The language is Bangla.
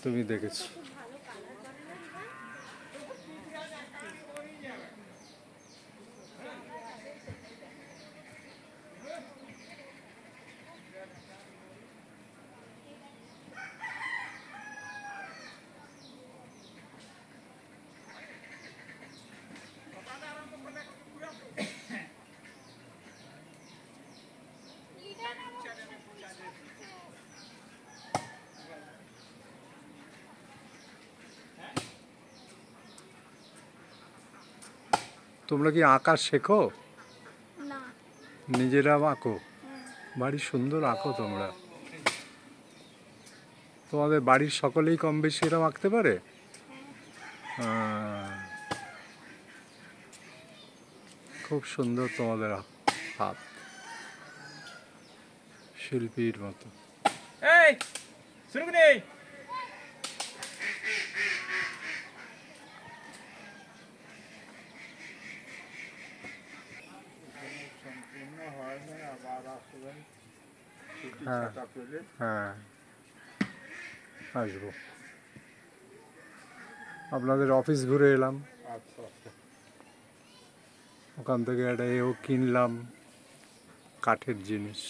তুমি দেখেছো। তোমরা কি আঁকা শেখো? না। নিজেরা আঁকো? বাড়ি সুন্দর আঁকো তোমরা। তোমাদের বাড়ির সকলেই কম বেশি এরকম আঁকতে পারে? খুব সুন্দর তোমাদের হাত, শিল্পীর মতো। এই শুরু নেই। হ্যাঁ, আসবো। আপনাদের অফিস ঘুরে এলাম, ওখান থেকে একটা এও কিনলাম, কাঠের জিনিস।